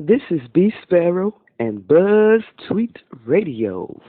This is B Sparrow and BuzzzTweet Radio.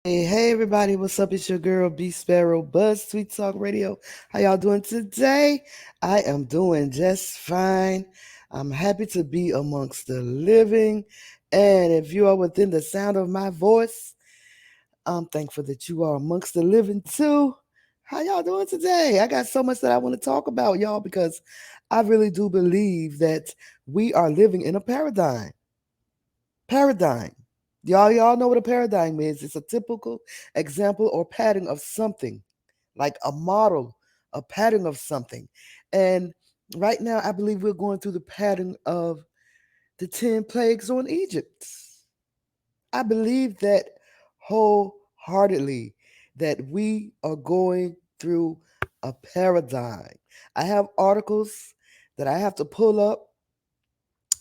Hey everybody, what's up? It's your girl B Sparrow, BuzzTweet Talk Radio. How y'all doing today? I am doing just fine. I'm happy to be amongst the living. And if you are within the sound of my voice, I'm thankful that you are amongst the living too. How y'all doing today? I got so much that I want to talk about, y'all, because I really do believe that we are living in a paradigm. Paradigm. Y'all know what a paradigm is. It's a typical example or pattern of something, like a model, a pattern of something. And right now, I believe we're going through the pattern of the 10 plagues on Egypt. I believe that wholeheartedly that we are going through a paradigm. I have articles that I have to pull up,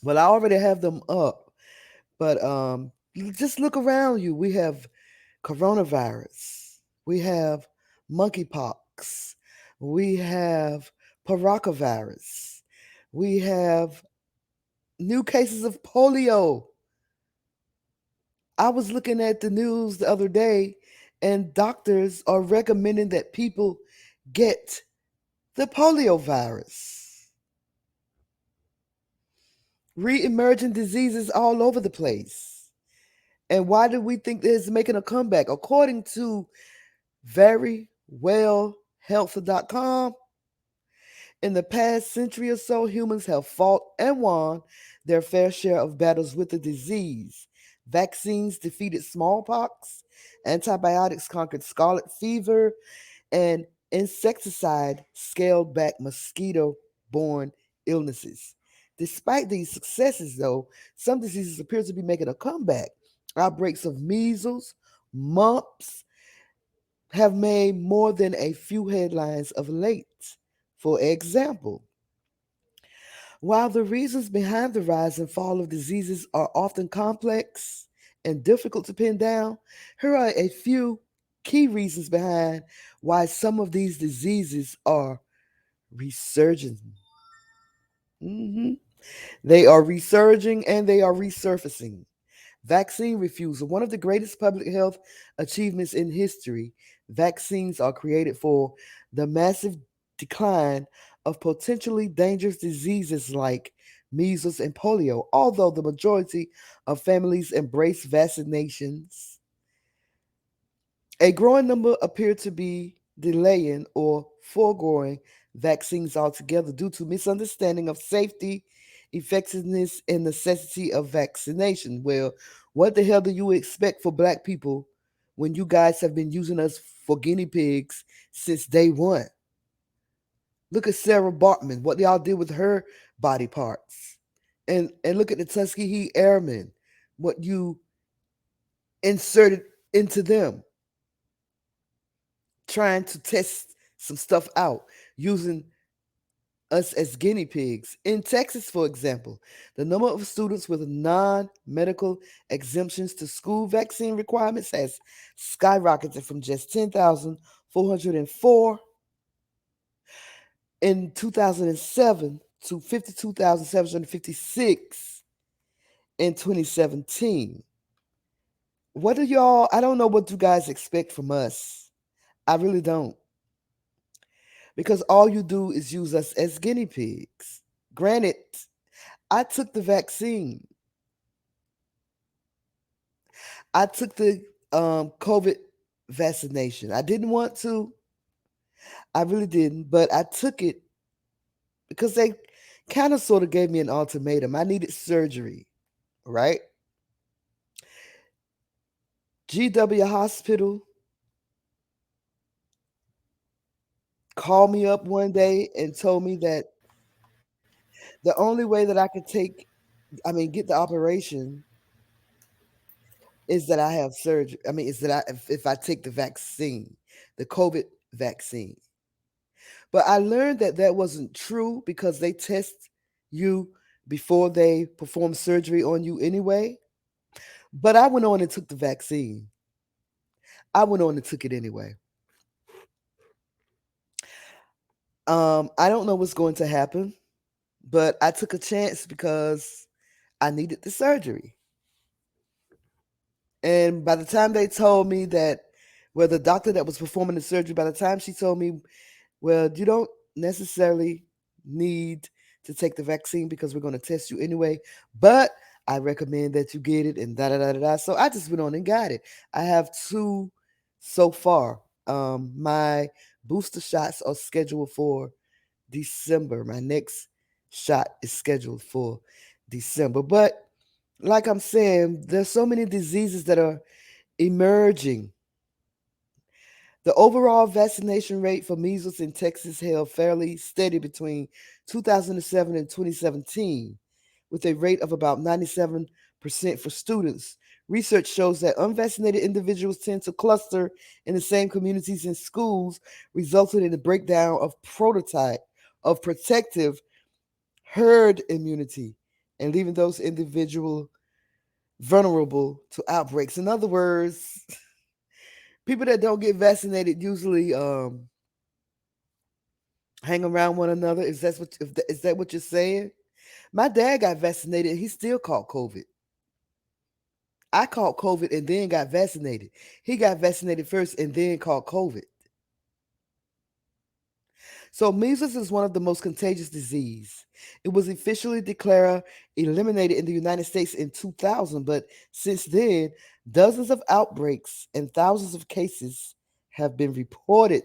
but I already have them up. But you just look around you. We have coronavirus. We have monkeypox. We have paracavirus. We have new cases of polio. I was looking at the news the other day, and doctors are recommending that people get the polio virus. Re-emerging diseases all over the place. And why do we think this is making a comeback? According to verywellhealth.com, in the past century or so, humans have fought and won their fair share of battles with the disease. Vaccines defeated smallpox, antibiotics conquered scarlet fever, and insecticide scaled back mosquito borne illnesses. Despite these successes, though, some diseases appear to be making a comeback. Outbreaks of measles, mumps have made more than a few headlines of late. For example, while the reasons behind the rise and fall of diseases are often complex and difficult to pin down, here are a few key reasons behind why some of these diseases are resurging. Mhm. They are resurging and they are resurfacing. Vaccine refusal, one of the greatest public health achievements in history. Vaccines are created for the massive decline of potentially dangerous diseases like measles and polio. Although the majority of families embrace vaccinations, a growing number appear to be delaying or foregoing vaccines altogether due to misunderstanding of safety, effectiveness, and necessity of vaccination. Well, what the hell do you expect for black people when you guys have been using us for guinea pigs since day one? Look at Sarah Bartman, what y'all did with her body parts. And look at the Tuskegee Airmen, what you inserted into them, trying to test some stuff out using us as guinea pigs. In Texas, for example, the number of students with non medical exemptions to school vaccine requirements has skyrocketed from just 10,404 in 2007 to 52,756 in 2017. What do y'all, I don't know what you guys expect from us. I really don't. Because all you do is use us as guinea pigs. Granted, I took the vaccine. I took the COVID vaccination. I didn't want to. I really didn't, but I took it because they kind of sort of gave me an ultimatum. I needed surgery, right? GW Hospital called me up one day and told me that the only way that I could get the operation is that I have surgery. Is that if I take the vaccine, the COVID vaccine. But I learned that that wasn't true because they test you before they perform surgery on you anyway. But I went on and took the vaccine. I went on and took it anyway. I don't know what's going to happen, but I took a chance because I needed the surgery. And by the time they told me that, well, the doctor that was performing the surgery, by the time she told me, well, you don't necessarily need to take the vaccine because we're going to test you anyway, but I recommend that you get it and da da da da da. So I just went on and got it. I have two so far. My booster shots are scheduled for December. My next shot is scheduled for December. But like I'm saying, there's so many diseases that are emerging. The overall vaccination rate for measles in Texas held fairly steady between 2007 and 2017, with a rate of about 97% for students. Research shows that unvaccinated individuals tend to cluster in the same communities and schools, resulting in the breakdown of protective herd immunity and leaving those individuals vulnerable to outbreaks. In other words, people that don't get vaccinated usually hang around one another. Is that what you're saying? My dad got vaccinated. He still caught COVID. I caught COVID and then got vaccinated. He got vaccinated first and then caught COVID. So measles is one of the most contagious disease. It was officially declared eliminated in the United States in 2000, but since then, dozens of outbreaks and thousands of cases have been reported,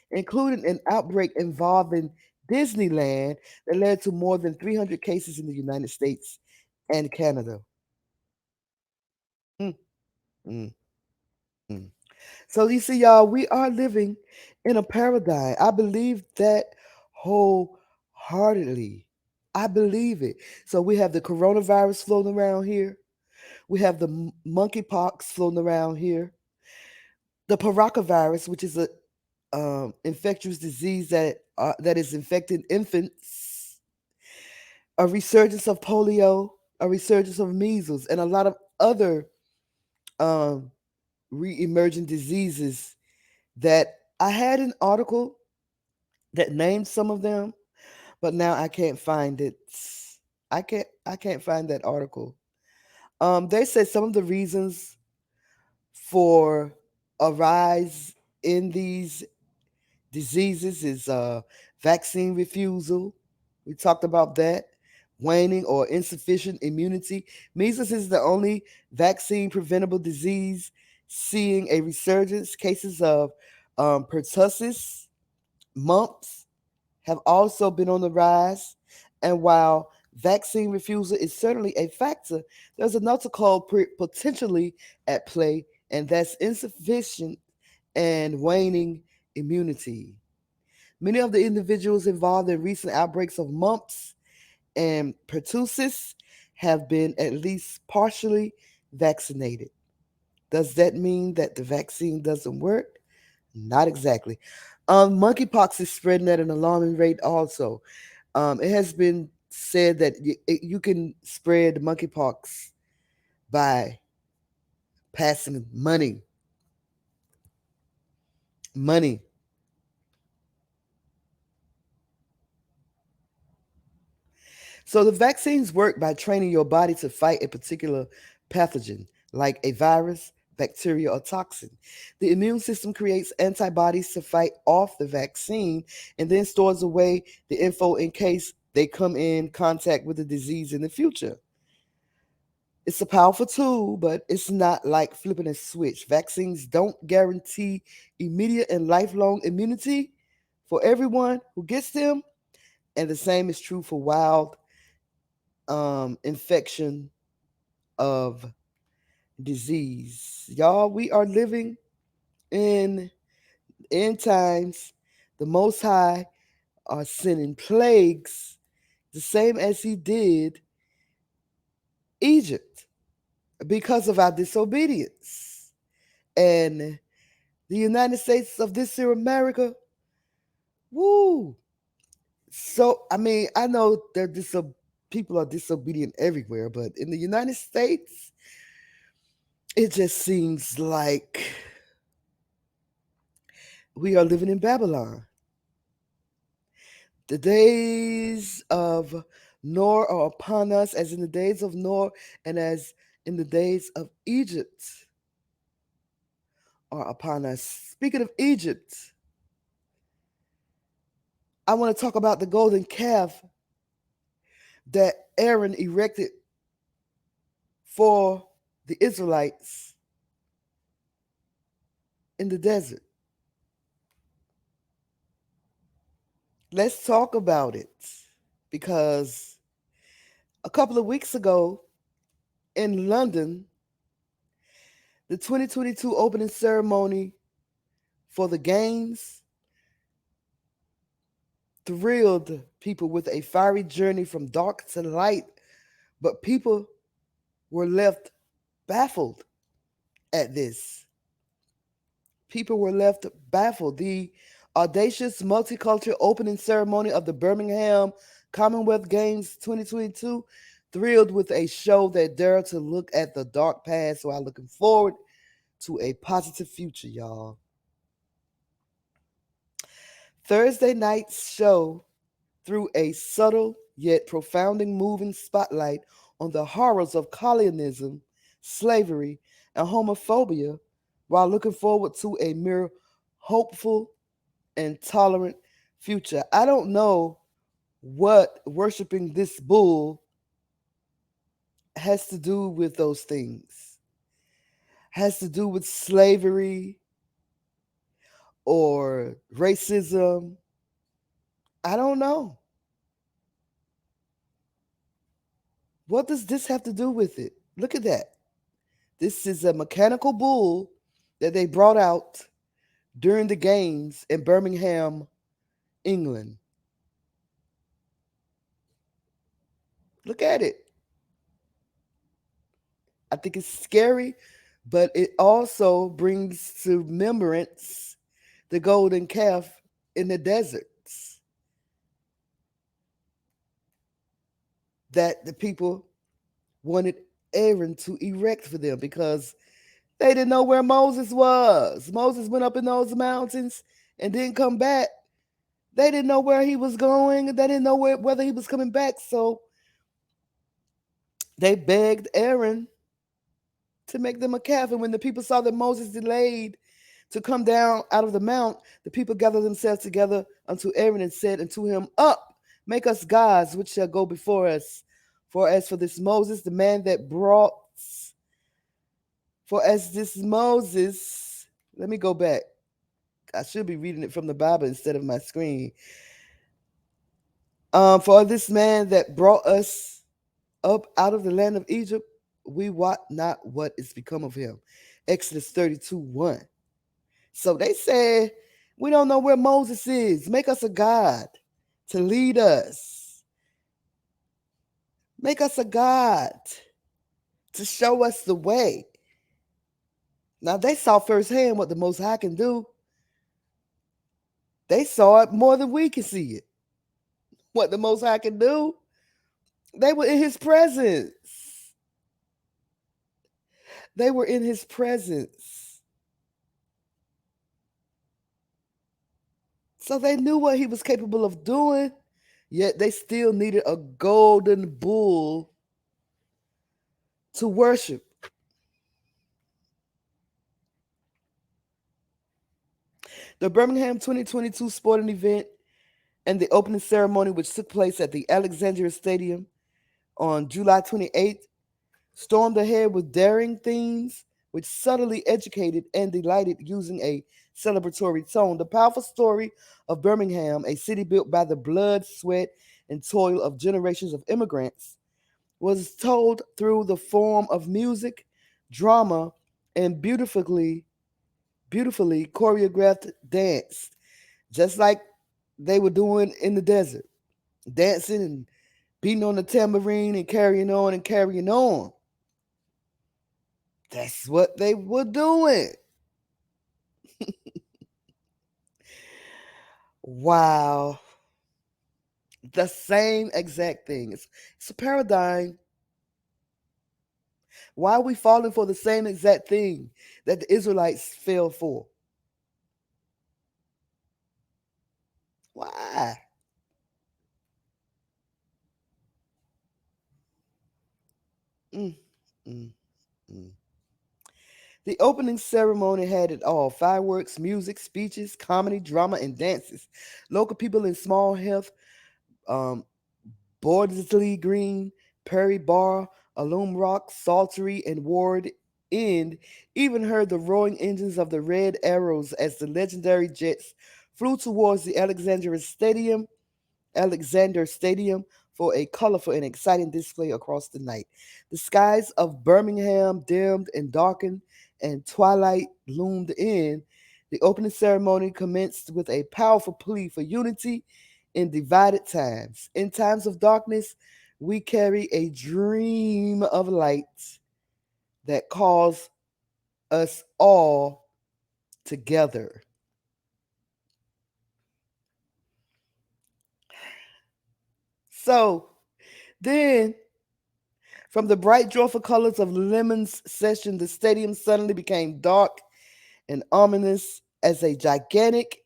including an outbreak involving Disneyland that led to more than 300 cases in the United States and Canada. Mm, mm, mm. So you see, y'all, we are living in a paradigm. I believe that wholeheartedly. I believe it. So we have the coronavirus floating around here. We have the monkeypox floating around here. The paracavirus, which is a infectious disease that is infecting infants. A resurgence of polio, a resurgence of measles, and a lot of other um, re-emerging diseases that I had an article that named some of them, but now I can't find it. I can't find that article. They said some of the reasons for a rise in these diseases is vaccine refusal. We talked about that. Waning or insufficient immunity. Measles is the only vaccine preventable disease seeing a resurgence. Cases of pertussis, mumps, have also been on the rise. And while vaccine refusal is certainly a factor, there's another called potentially at play, and that's insufficient and waning immunity. Many of the individuals involved in recent outbreaks of mumps and pertussis have been at least partially vaccinated. Does that mean that the vaccine doesn't work? Not exactly. Monkeypox is spreading at an alarming rate also. It has been said that you can spread monkeypox by passing money. Money. So the vaccines work by training your body to fight a particular pathogen, like a virus, bacteria, or toxin. The immune system creates antibodies to fight off the vaccine and then stores away the info in case they come in contact with the disease in the future. It's a powerful tool, but it's not like flipping a switch. Vaccines don't guarantee immediate and lifelong immunity for everyone who gets them, and the same is true for wild infection of disease. Y'all, we are living in end times. The Most High are sending plagues, the same as He did Egypt, because of our disobedience. And the United States of this here America, woo. So, I mean, I know people are disobedient everywhere, but in the United States, it just seems like we are living in Babylon. The days of Noah are upon us, as in the days of Noah and as in the days of Egypt are upon us. Speaking of Egypt, I want to talk about the golden calf that Aaron erected for the Israelites in the desert. Let's talk about it because a couple of weeks ago in London, the 2022 opening ceremony for the games thrilled people with a fiery journey from dark to light, but people were left baffled at this. People were left baffled. The audacious multicultural opening ceremony of the Birmingham Commonwealth Games 2022 thrilled with a show that dared to look at the dark past while looking forward to a positive future, y'all. Thursday night's show threw a subtle yet profoundly moving spotlight on the horrors of colonialism, slavery, and homophobia while looking forward to a mere hopeful and tolerant future. I don't know what worshiping this bull has to do with those things. Has to do with slavery or racism. I don't know. What does this have to do with it? Look at that. This is a mechanical bull that they brought out during the games in Birmingham, England. Look at it. I think it's scary, but it also brings to remembrance the golden calf in the deserts that the people wanted Aaron to erect for them because they didn't know where Moses was. Moses went up in those mountains and didn't come back. They didn't know where he was going. They didn't know whether he was coming back. So they begged Aaron to make them a calf. And when the people saw that Moses delayed to come down out of the mount, the people gathered themselves together unto Aaron and said unto him, Up, make us gods which shall go before us. For as for this Moses, the man that brought, for as this Moses, let me go back. I should be reading it from the Bible instead of my screen. For this man that brought us up out of the land of Egypt, we wot not what is become of him. Exodus 32:1. So they said, we don't know where Moses is. Make us a God to lead us. Make us a God to show us the way. Now they saw firsthand what the Most High can do. They saw it more than we can see it. What the Most High can do. They were in his presence. They were in his presence. So they knew what he was capable of doing, yet they still needed a golden bull to worship. The Birmingham 2022 sporting event and the opening ceremony, which took place at the Alexandria Stadium on July 28th, stormed ahead with daring themes, which subtly educated and delighted using a celebratory tone. The powerful story of Birmingham, a city built by the blood, sweat, and toil of generations of immigrants, was told through the form of music, drama, and beautifully choreographed dance, just like they were doing in the desert, dancing and beating on the tambourine and carrying on and carrying on. That's what they were doing. Wow. The same exact thing. It's a paradigm. Why are we falling for the same exact thing that the Israelites fell for? Why? Mm, mm, mm. The opening ceremony had it all: fireworks, music, speeches, comedy, drama, and dances. Local people in Small Health, um, Bordesley Green, Perry Bar, Alum Rock, Saltery, and Ward End even heard the roaring engines of the Red Arrows as the legendary jets flew towards the Alexander Stadium for a colorful and exciting display across the night. The skies of Birmingham dimmed and darkened, and twilight loomed in. The opening ceremony commenced with a powerful plea for unity in divided times. In times of darkness, we carry a dream of light that calls us all together. So then, from the bright, joyful colors of Lemon's session, the stadium suddenly became dark and ominous as a gigantic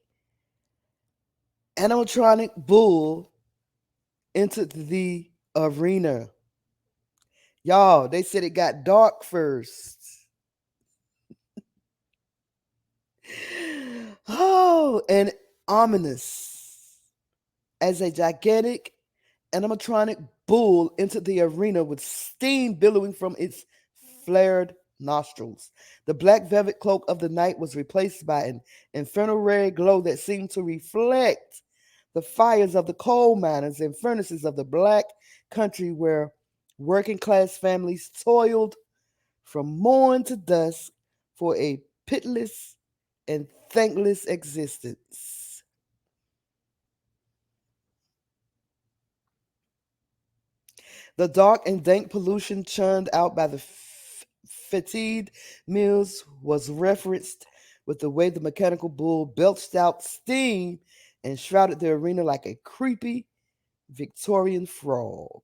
animatronic bull entered the arena. Y'all, they said it got dark first. Oh, and ominous as a gigantic animatronic bull entered the arena with steam billowing from its flared nostrils. The black velvet cloak of the night was replaced by an infernal red glow that seemed to reflect the fires of the coal miners and furnaces of the black country where working class families toiled from morn to dusk for a pitiless and thankless existence. The dark and dank pollution churned out by the fatigued mills was referenced with the way the mechanical bull belched out steam and shrouded the arena like a creepy Victorian frog.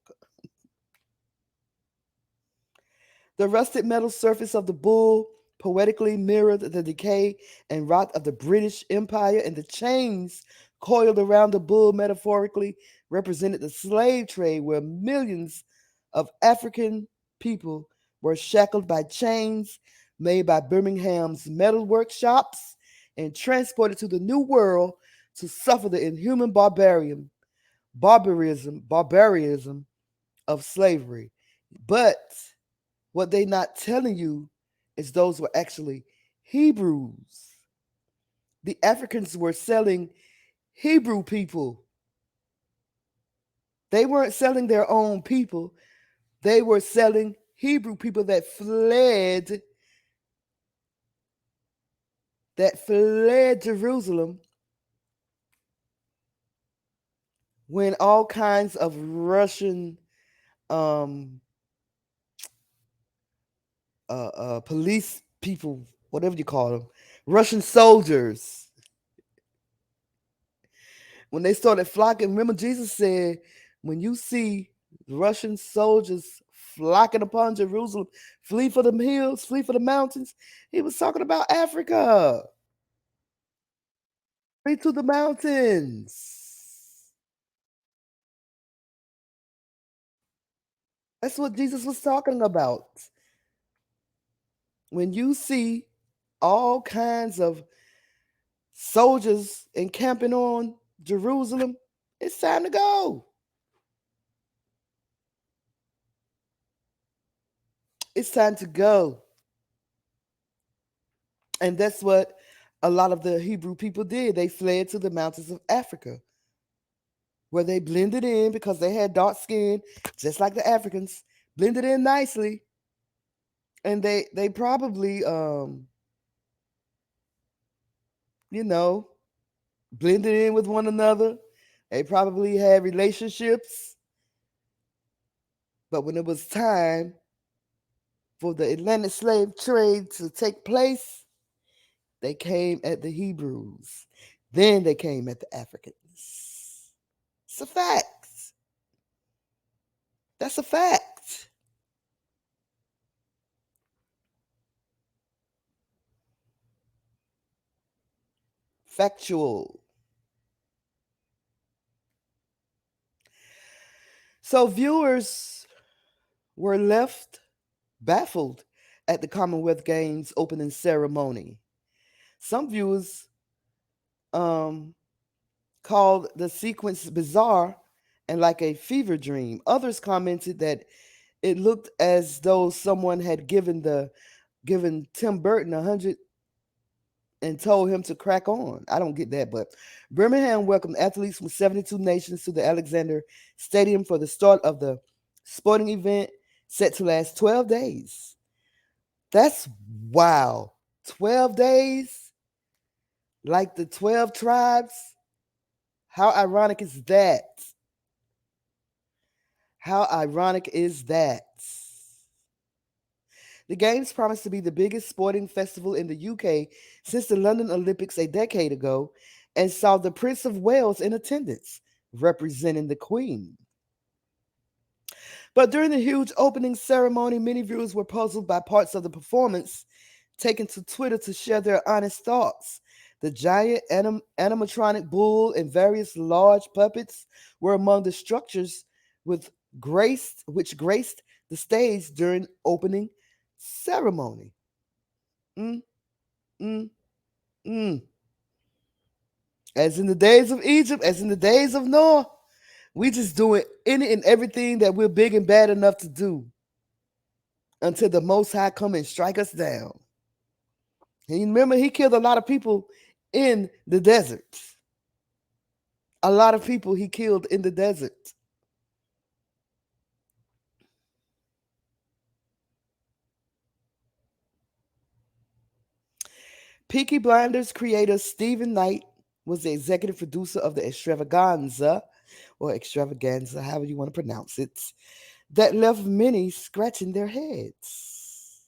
The rusted metal surface of the bull poetically mirrored the decay and rot of the British Empire, and the chains coiled around the bull metaphorically represented the slave trade where millions of African people were shackled by chains made by Birmingham's metal workshops and transported to the New World to suffer the inhuman barbarism of slavery. But what they not telling you is those were actually Hebrews. The Africans were selling Hebrew people. They weren't selling their own people. They were selling Hebrew people that fled Jerusalem when all kinds of Russian um, police people, whatever you call them, Russian soldiers, when they started flocking. Remember, Jesus said, when you see Russian soldiers flocking upon Jerusalem, flee for the hills, flee for the mountains. He was talking about Africa. Flee to the mountains. That's what Jesus was talking about. When you see all kinds of soldiers encamping on Jerusalem, it's time to go. It's time to go. And that's what a lot of the Hebrew people did. They fled to the mountains of Africa, where they blended in because they had dark skin, just like the Africans, blended in nicely. And they probably you know, blended in with one another. They probably had relationships. But when it was time for the Atlantic slave trade to take place, they came at the Hebrews. Then they came at the Africans. It's a fact. That's a fact. Factual. So viewers were left baffled at the Commonwealth Games opening ceremony. Some viewers um, called the sequence bizarre and like a fever dream. Others commented that it looked as though someone had given Tim Burton 100 and told him to crack on. I don't get that, but Birmingham welcomed athletes from 72 nations to the Alexander Stadium for the start of the sporting event set to last 12 days. That's wow. 12 days? Like the 12 tribes? How ironic is that? How ironic is that? The Games promised to be the biggest sporting festival in the UK since the London Olympics a decade ago and saw the Prince of Wales in attendance, representing the Queen. But during the huge opening ceremony, many viewers were puzzled by parts of the performance, taken to Twitter to share their honest thoughts. The giant animatronic bull and various large puppets were among the structures which graced the stage during opening ceremony. Mm, mm, mm. As in the days of Egypt, as in the days of Noah, we just doing any and everything that we're big and bad enough to do until the Most High come and strike us down. And you remember, he killed a lot of people in the desert. A lot of people he killed in the desert. Peaky Blinders creator Stephen Knight was the executive producer of the extravaganza, or extravaganza, however you want to pronounce it, that left many scratching their heads.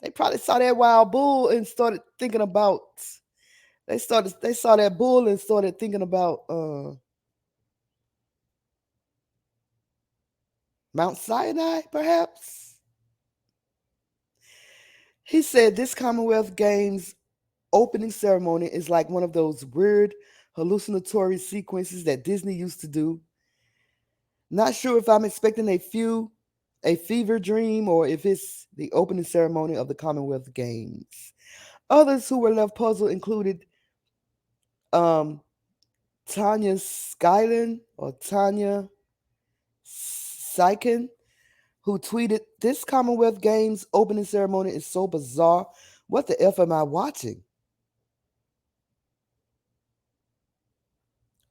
They probably saw that wild bull and started thinking about. They saw that bull and started thinking about Mount Sinai, perhaps. He said this Commonwealth Games opening ceremony is like one of those weird hallucinatory sequences that Disney used to do. Not sure if I'm expecting a fever dream or if it's the opening ceremony of the Commonwealth Games. Others who were left puzzled included um, Tanya Skyland or Tanya Sykin, who tweeted, "This Commonwealth Games opening ceremony is so bizarre. What the F am I watching?"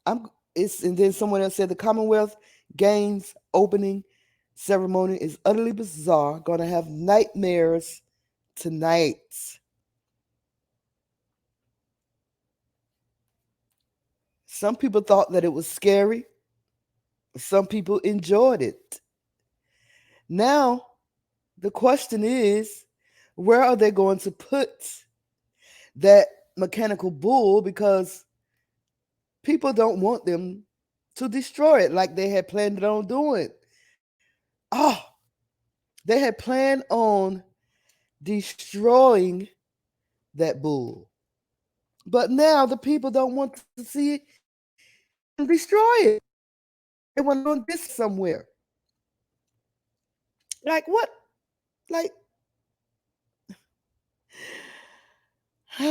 And then someone else said the Commonwealth Games opening ceremony is utterly bizarre. Gonna have nightmares tonight. Some people thought that it was scary. Some people enjoyed it. Now, the question is, where are they going to put that mechanical bull? Because people don't want them to destroy it like they had planned on doing. Oh, they had planned on destroying that bull. But now the people don't want to see them destroy it. They want to go this somewhere. Like what? Like, I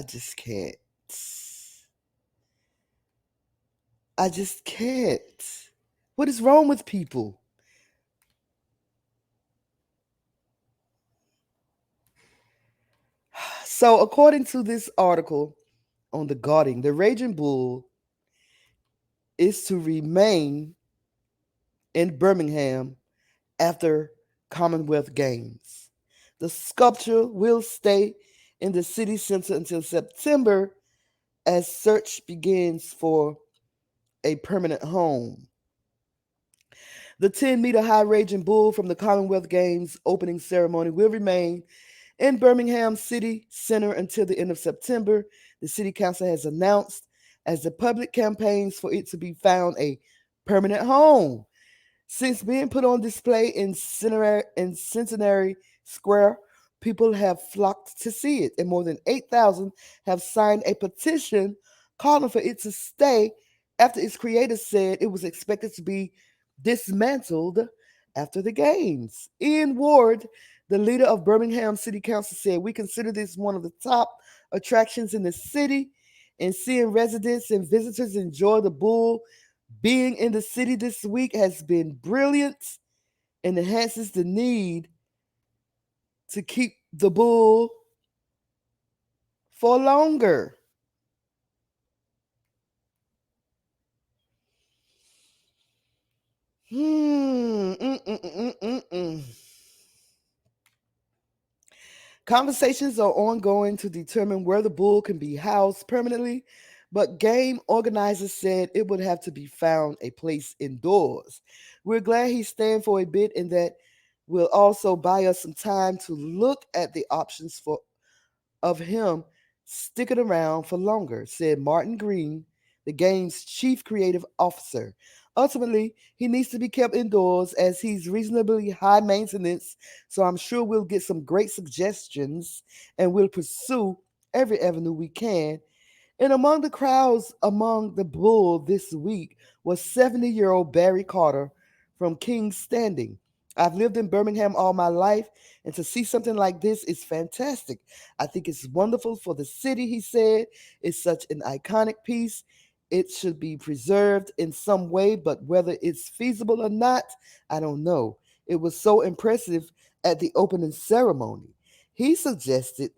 just can't. I just can't. What is wrong with people? So, according to this article on The Guardian, the Raging Bull is to remain in Birmingham after Commonwealth Games. The sculpture will stay in the city center until September as search begins for a permanent home. The 10-meter high raging bull from the Commonwealth Games opening ceremony will remain in Birmingham City Center until the end of September. The City Council has announced as the public campaigns for it to be found a permanent home. Since being put on display in Centenary Square, people have flocked to see it, and more than 8,000 have signed a petition calling for it to stay after its creator said it was expected to be dismantled after the games. Ian Ward, the leader of Birmingham City Council, said, "We consider this one of the top attractions in the city, and seeing residents and visitors enjoy the bull being in the city this week has been brilliant and enhances the need to keep the bull for longer." Hmm. Conversations are ongoing to determine where the bull can be housed permanently, but game organizers said it would have to be found a place indoors. We're glad he's staying for a bit, and that will also buy us some time to look at the options for of him sticking around for longer, said Martin Green, the game's chief creative officer. Ultimately, he needs to be kept indoors as he's reasonably high maintenance, so I'm sure we'll get some great suggestions and we'll pursue every avenue we can. And among the crowds among the bull this week was 70-year-old Barry Carter from King's Standing. "I've lived in Birmingham all my life, and to see something like this is fantastic. I think it's wonderful for the city," he said. "It's such an iconic piece. It should be preserved in some way, but whether it's feasible or not, I don't know. It was so impressive at the opening ceremony." He suggested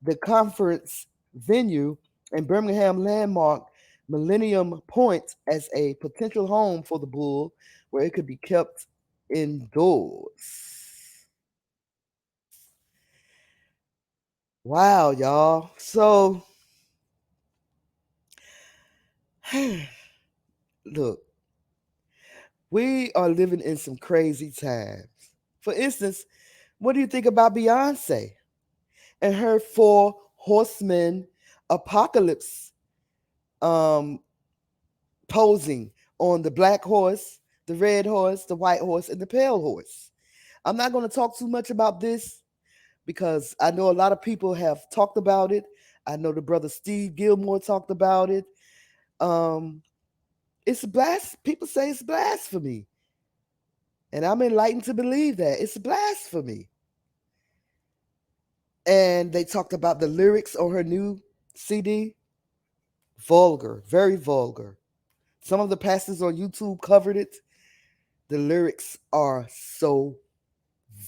the conference venue and Birmingham landmark Millennium Point as a potential home for the bull where it could be kept indoors. Wow, y'all. So, look, we are living in some crazy times. For instance, what do you think about Beyonce and her four horsemen apocalypse um, posing on the black horse, the red horse, the white horse, and the pale horse? I'm not going to talk too much about this because I know a lot of people have talked about it. I know the brother Steve Gilmore talked about it. Um, it's people say it's blasphemy. And I'm enlightened to believe that. It's blasphemy. And they talked about the lyrics on her new CD. Vulgar, very vulgar. Some of the pastors on YouTube covered it. The lyrics are so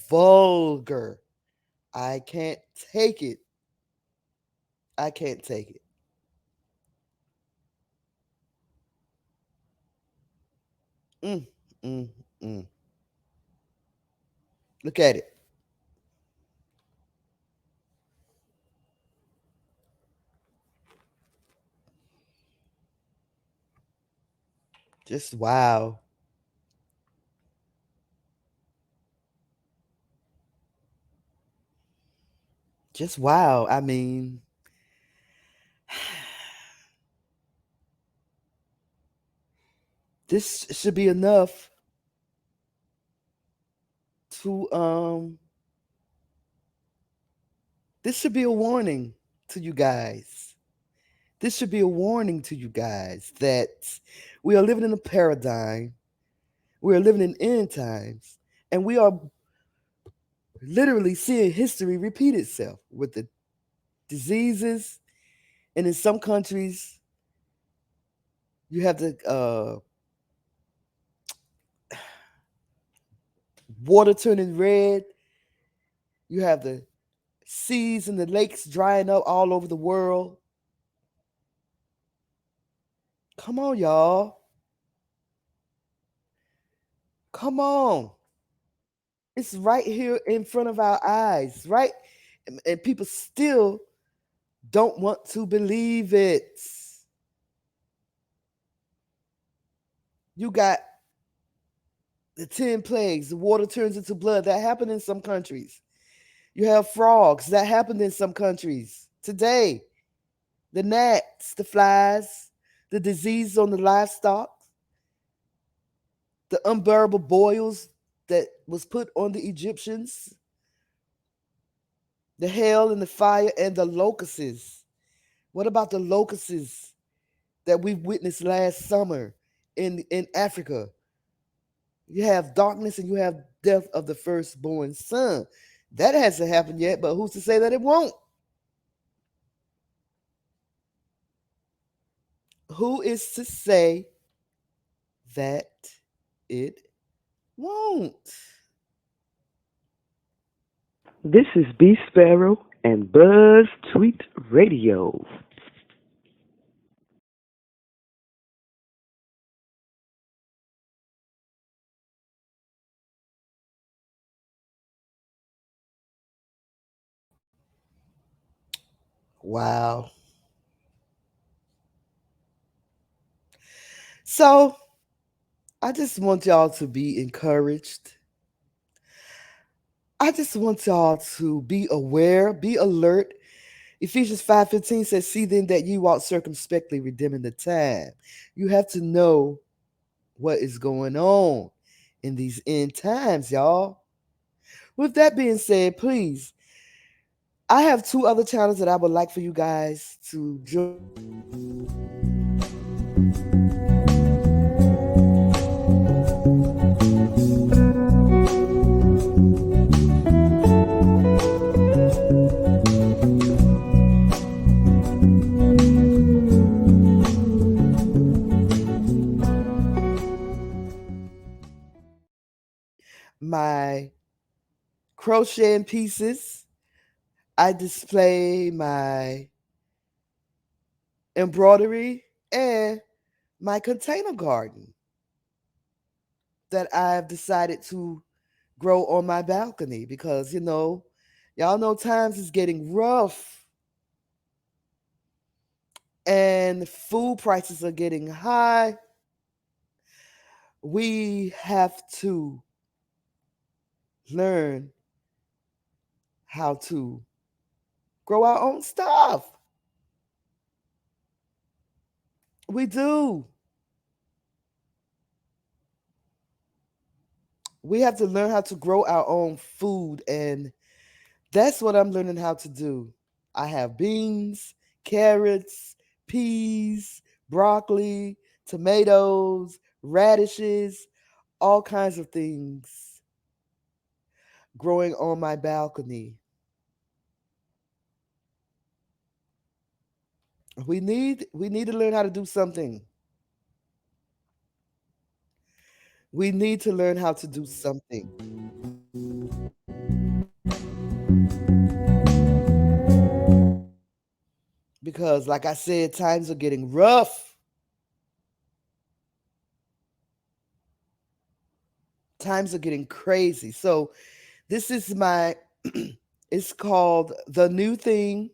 vulgar. I can't take it. I can't take it. Mm, mm, mm. Look at it. Just wow. Just wow. I mean, this should be enough to this should be a warning to you guys. This should be a warning to you guys that we are living in a paradigm. We are living in end times. And we are literally seeing history repeat itself with the diseases. And in some countries, you have the water turning red. You have the seas and the lakes drying up all over the world. Come on, y'all. Come on. It's right here in front of our eyes, right? And people still don't want to believe it. You got the 10 plagues, the water turns into blood. That happened in some countries. You have frogs. That happened in some countries. Today, the gnats, the flies, the disease on the livestock, the unbearable boils that was put on the Egyptians, the hail and the fire and the locusts. What about the locusts that we witnessed last summer in Africa? You have darkness and you have death of the firstborn son. That hasn't happened yet, but who's to say that it won't? Who is to say that it won't? This is B Sparrow and BuzzTweet Radio. Wow. So I just want y'all to be encouraged. I just want y'all to be aware, be alert. Ephesians 5:15 says, see then that you walk circumspectly, redeeming the time. You have to know what is going on in these end times, y'all. With that being said, please, I have two other channels that I would like for you guys to my crocheting pieces. I display my embroidery and my container garden that I've decided to grow on my balcony because, Y'all know times is getting rough and food prices are getting high. We have to learn how to grow our own stuff. We do. We have to learn how to grow our own food, and that's what I'm learning how to do. I have beans, carrots, peas, broccoli, tomatoes, radishes, all kinds of things growing on my balcony. We need to learn how to do something. We need to learn how to do something because like I said, times are getting rough. Times are getting crazy. So this is my it's called The New Thing.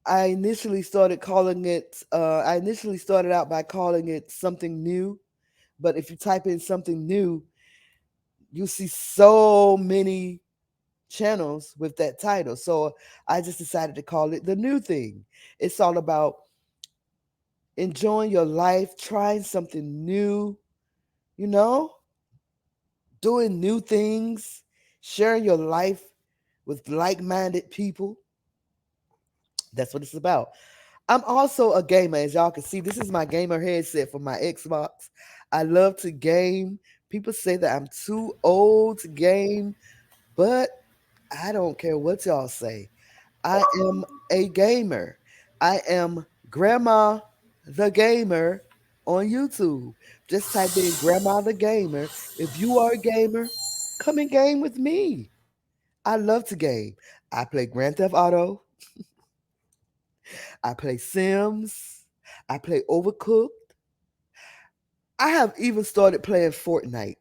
I initially started out by calling it something new, but if you type in something new, you see so many channels with that title. So I just decided to call it The New Thing. It's all about enjoying your life, trying something new, you know, doing new things, sharing your life with like-minded people. That's what it's about. I'm also a gamer, as y'all can see. This is my gamer headset for my Xbox. I love to game. People say that I'm too old to game, but I don't care what y'all say. I am a gamer. I am Grandma the Gamer on YouTube. Just type in Grandma the Gamer. If you are a gamer, come and game with me. I love to game. I play Grand Theft Auto. I play Sims. I play Overcooked. I have even started playing Fortnite.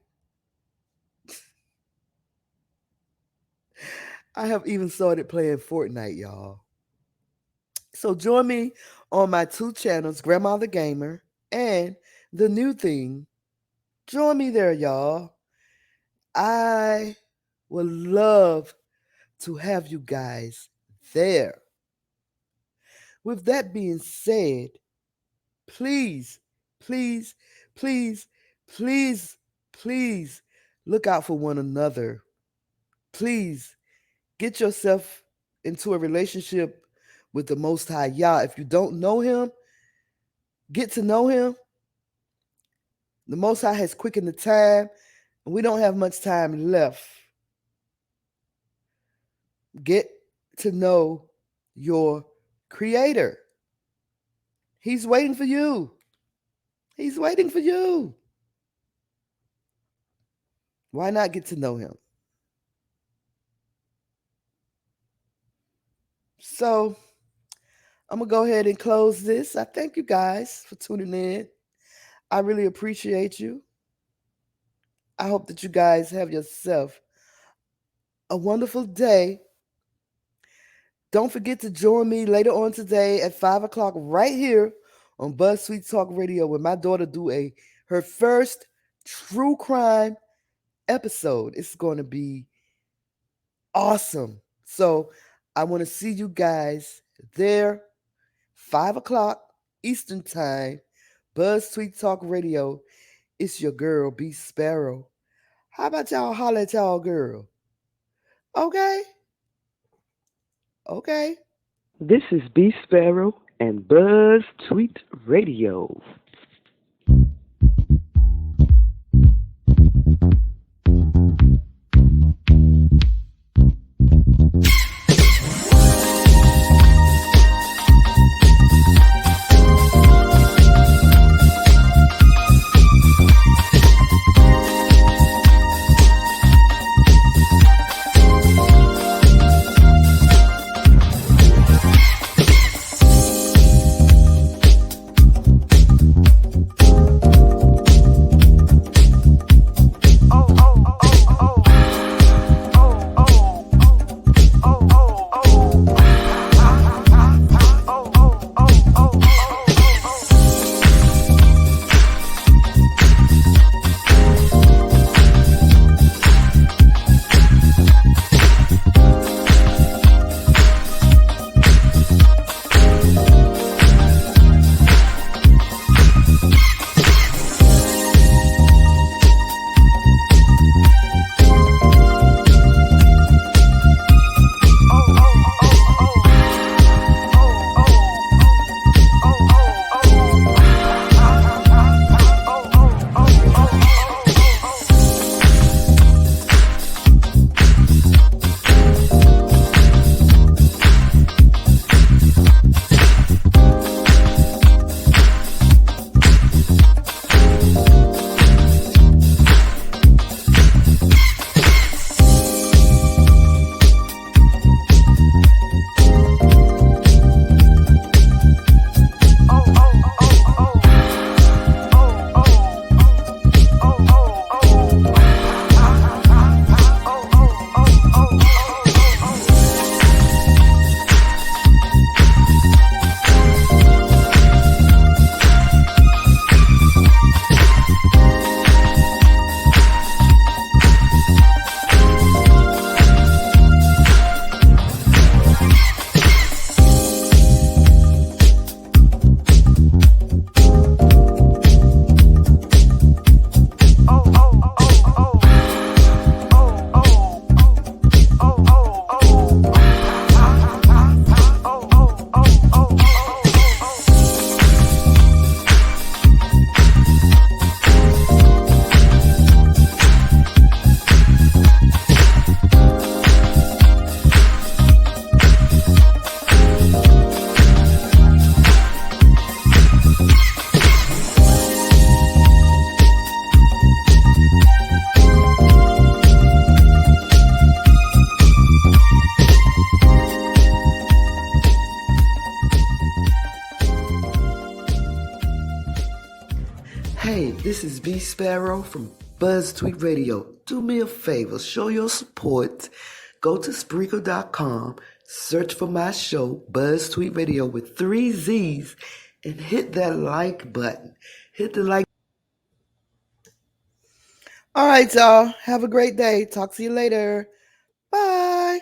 I have even started playing Fortnite, y'all. So join me on my two channels, Grandma the Gamer and The New Thing. Join me there, y'all. I would love to have you guys there. With that being said, please, please, please, please, please look out for one another. Please get yourself into a relationship with the Most High Yah. If you don't know Him, get to know Him. The Most High has quickened the time, and we don't have much time left. Get to know your Creator. He's waiting for you. He's waiting for you. Why not get to know Him? So, I'm going to go ahead and close this. I thank you guys for tuning in. I really appreciate you. I hope that you guys have yourself a wonderful day. Don't forget to join me later on today at 5 o'clock right here on BuzzTweet Talk Radio when my daughter do her first true crime episode. It's going to be awesome. So I want to see you guys there, 5 o'clock Eastern Time, BuzzTweet Talk Radio. It's your girl, B Sparrow. How about y'all holler at y'all girl? Okay? Okay. This is B Sparrow and Buzz Tweet Radio. This is B Sparrow from BuzzzTweet Radio. Do me a favor, show your support. Go to Spreaker.com, search for my show, BuzzzTweet Radio with 3 Z's, and hit that like button. Hit the like. All right, y'all. Have a great day. Talk to you later. Bye.